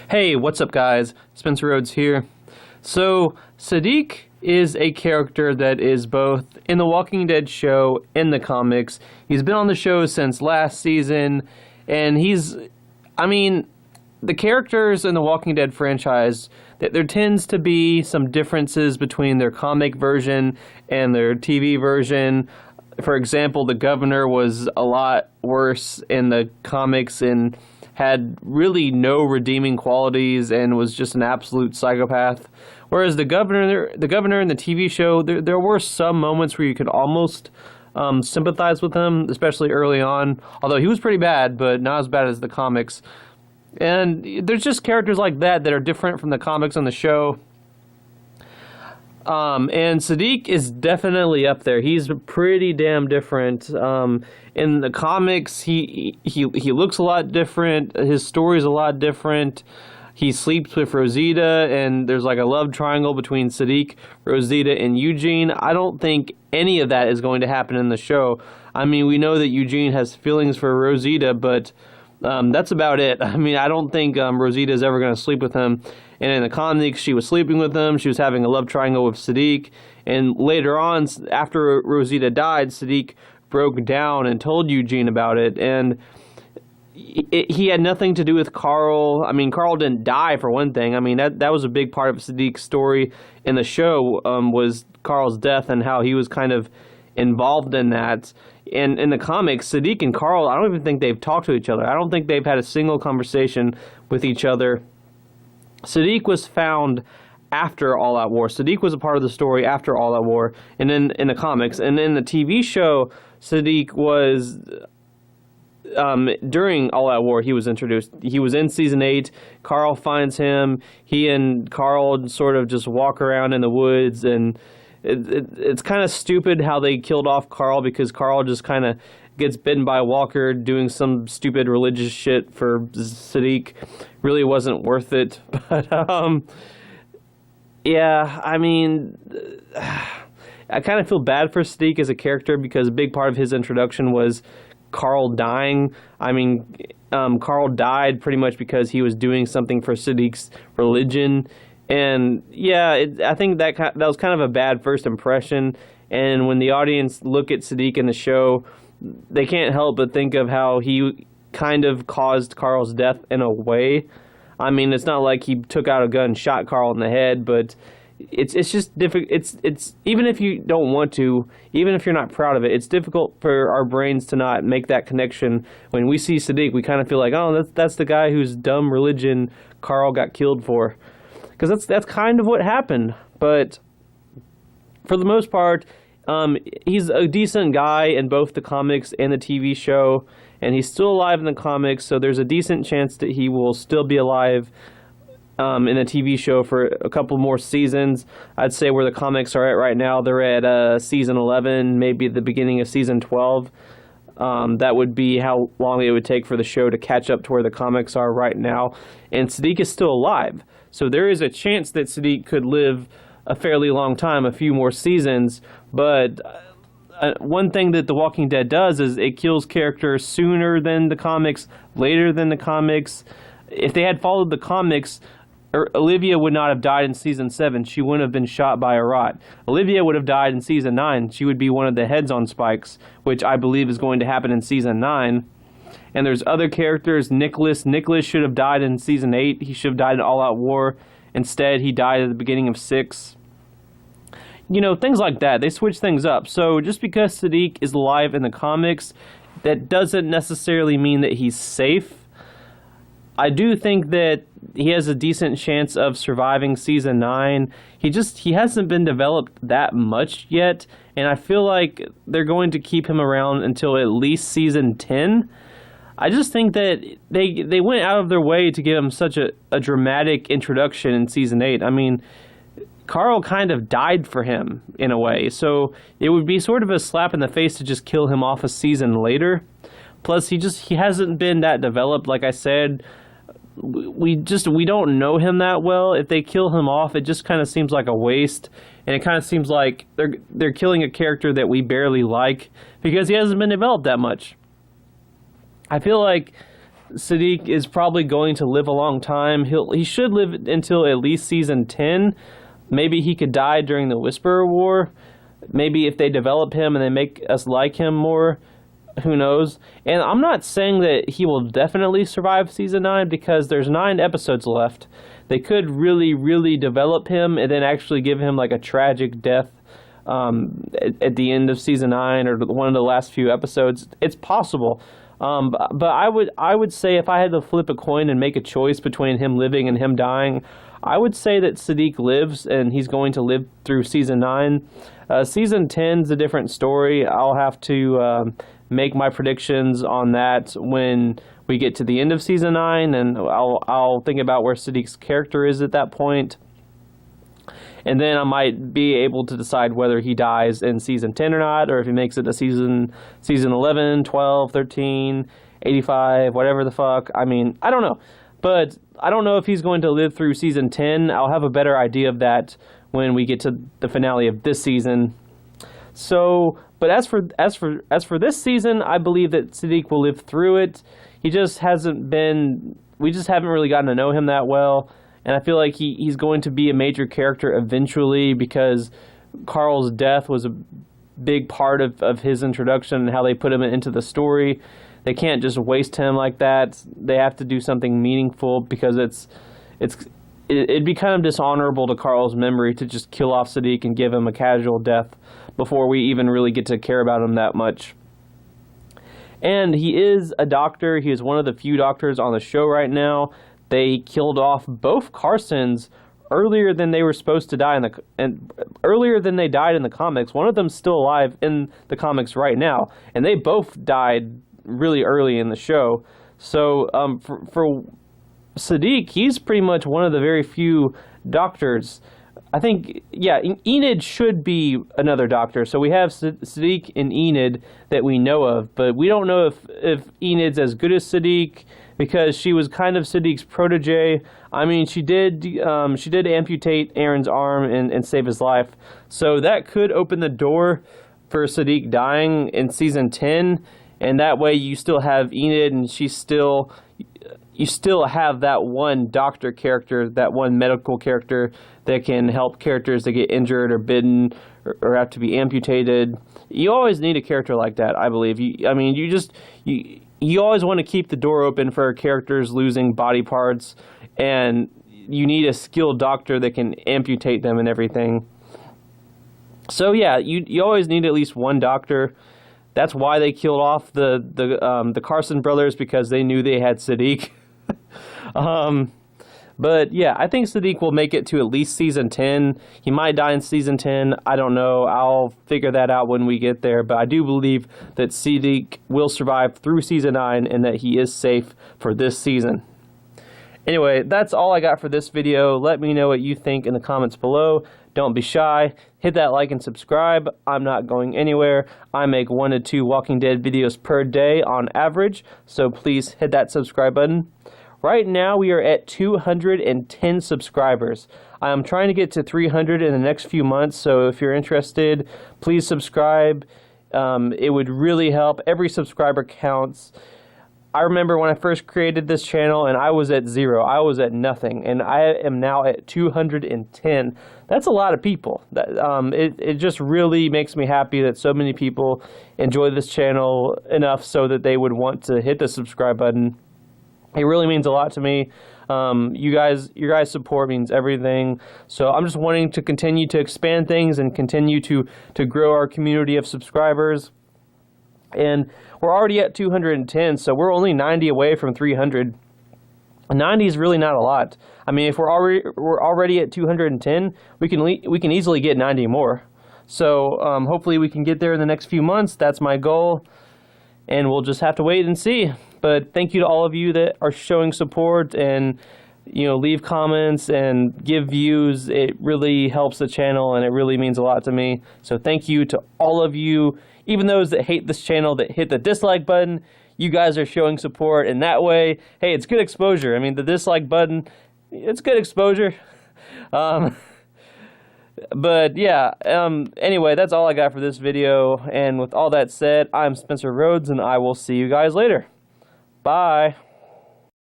Hey, what's up, guys? Spencer Rhodes here. So, Siddiq is a character that is both in the Walking Dead show and the comics. He's been on the show since last season, and the characters in the Walking Dead franchise, there tends to be some differences between their comic version and their TV version. For example, the governor was a lot worse in the comics and had really no redeeming qualities and was just an absolute psychopath. Whereas the governor in the TV show, there were some moments where you could almost sympathize with him, especially early on. Although he was pretty bad, but not as bad as the comics. And there's just characters like that are different from the comics on the show. And Siddiq is definitely up there. He's pretty damn different. In the comics, he looks a lot different. His story's a lot different. He sleeps with Rosita, and there's like a love triangle between Siddiq, Rosita, and Eugene. I don't think any of that is going to happen in the show. I mean, we know that Eugene has feelings for Rosita, but that's about it. I mean, I don't think Rosita is ever going to sleep with him. And in the comics, she was sleeping with him. She was having a love triangle with Siddiq. And later on, after Rosita died, Siddiq broke down and told Eugene about it. And he had nothing to do with Carl. I mean, Carl didn't die, for one thing. I mean, that was a big part of Siddiq's story in the show, was Carl's death and how he was kind of involved in that. And in the comics, Siddiq and Carl, I don't even think they've talked to each other. I don't think they've had a single conversation with each other. Siddiq was found after All Out War. Siddiq was a part of the story after All Out War, and then in the comics. And in the TV show, Siddiq was, during All Out War, he was introduced. He was in Season 8. Carl finds him. He and Carl sort of just walk around in the woods, and it's kind of stupid how they killed off Carl, because Carl just kind of gets bitten by a walker doing some stupid religious shit for Siddiq. Really wasn't worth it. But, yeah, I mean, I kind of feel bad for Siddiq as a character, because a big part of his introduction was Carl dying. I mean, Carl died pretty much because he was doing something for Siddiq's religion. And yeah, I think that was kind of a bad first impression. And when the audience look at Siddiq in the show, they can't help but think of how he kind of caused Carl's death in a way. I mean, it's not like he took out a gun and shot Carl in the head, but it's just difficult. It's even if you don't want to, even if you're not proud of it, it's difficult for our brains to not make that connection. When we see Siddiq, we kind of feel like, oh, that's the guy whose dumb religion Carl got killed for. Because that's kind of what happened. But for the most part, he's a decent guy in both the comics and the TV show, and he's still alive in the comics, so there's a decent chance that he will still be alive in the TV show for a couple more seasons. I'd say where the comics are at right now, they're at season 11, maybe the beginning of season 12. That would be how long it would take for the show to catch up to where the comics are right now. And Siddiq is still alive. So there is a chance that Siddiq could live a fairly long time, a few more seasons. But one thing that The Walking Dead does is it kills characters sooner than the comics, later than the comics. If they had followed the comics, Olivia would not have died in season 7. She wouldn't have been shot by a rot. Olivia would have died in season 9. She would be one of the heads on spikes, which I believe is going to happen in season 9. And there's other characters. Nicholas should have died in season 8. He should have died in All Out War. Instead, he died at the beginning of 6. You know, things like that. They switch things up. So just because Siddiq is alive in the comics, that doesn't necessarily mean that he's safe. I do think that he has a decent chance of surviving season 9. He hasn't been developed that much yet, and I feel like they're going to keep him around until at least season 10. I just think that they went out of their way to give him such a dramatic introduction in season 8. I mean, Carl kind of died for him in a way, so it would be sort of a slap in the face to just kill him off a season later. Plus, he hasn't been that developed. Like I said, we don't know him that well. If they kill him off, it just kind of seems like a waste, and it kind of seems like they're killing a character that we barely like because he hasn't been developed that much. I feel like Siddiq is probably going to live a long time. He should live until at least season 10. Maybe he could die during the Whisperer War. Maybe if they develop him and they make us like him more, who knows? And I'm not saying that he will definitely survive season 9 because there's 9 episodes left. They could really, really develop him and then actually give him like a tragic death at the end of season 9 or one of the last few episodes. It's possible. But I would say if I had to flip a coin and make a choice between him living and him dying, I would say that Siddiq lives and he's going to live through season 9. Season 10 is a different story. I'll have to make my predictions on that when we get to the end of season 9, and I'll think about where Siddiq's character is at that point. And then I might be able to decide whether he dies in season 10 or not, or if he makes it to season 11, 12, 13, 85, whatever the fuck. I mean, I don't know. But I don't know if he's going to live through season 10. I'll have a better idea of that when we get to the finale of this season. So, but as for this season, I believe that Siddiq will live through it. He just hasn't been, we just haven't really gotten to know him that well. And I feel like he's going to be a major character eventually because Carl's death was a big part of his introduction and how they put him into the story. They can't just waste him like that. They have to do something meaningful because it'd be kind of dishonorable to Carl's memory to just kill off Siddiq and give him a casual death before we even really get to care about him that much. And he is a doctor. He is one of the few doctors on the show right now. They killed off both Carsons earlier than they were supposed to die and earlier than they died in the comics. One of them's still alive in the comics right now, and they both died really early in the show. So for Siddiq, he's pretty much one of the very few doctors. I think, yeah, Enid should be another doctor. So we have Siddiq and Enid that we know of, but we don't know if Enid's as good as Siddiq because she was kind of Siddiq's protege. I mean, she did amputate Aaron's arm and save his life. So that could open the door for Siddiq dying in season 10, and that way you still have Enid, and you still have that one doctor character, that one medical character that can help characters that get injured or bitten or have to be amputated. You always need a character like that, I believe. You always want to keep the door open for characters losing body parts, and you need a skilled doctor that can amputate them and everything. So yeah, you always need at least one doctor. That's why they killed off the Carson brothers, because they knew they had Siddiq. But yeah, I think Siddiq will make it to at least season 10. He might die in season 10. I don't know. I'll figure that out when we get there. But I do believe that Siddiq will survive through season 9 and that he is safe for this season. Anyway, that's all I got for this video. Let me know what you think in the comments below. Don't be shy. Hit that like and subscribe. I'm not going anywhere. I make 1 to 2 Walking Dead videos per day on average. So please hit that subscribe button. Right now, we are at 210 subscribers. I'm trying to get to 300 in the next few months, so if you're interested, please subscribe. It would really help. Every subscriber counts. I remember when I first created this channel, and I was at 0. I was at nothing, and I am now at 210. That's a lot of people. It just really makes me happy that so many people enjoy this channel enough so that they would want to hit the subscribe button. It really means a lot to me. Your guys' support means everything. So I'm just wanting to continue to expand things and continue to grow our community of subscribers. And we're already at 210, so we're only 90 away from 300. 90 is really not a lot. I mean, if we're already at 210, we can easily get 90 more. So hopefully we can get there in the next few months. That's my goal. And we'll just have to wait and see. But thank you to all of you that are showing support and, leave comments and give views. It really helps the channel, and it really means a lot to me. So thank you to all of you, even those that hate this channel, that hit the dislike button. You guys are showing support, and that way, hey, it's good exposure. I mean, the dislike button, it's good exposure. But yeah, anyway, that's all I got for this video. And with all that said, I'm Spencer Rhodes, and I will see you guys later. Bye.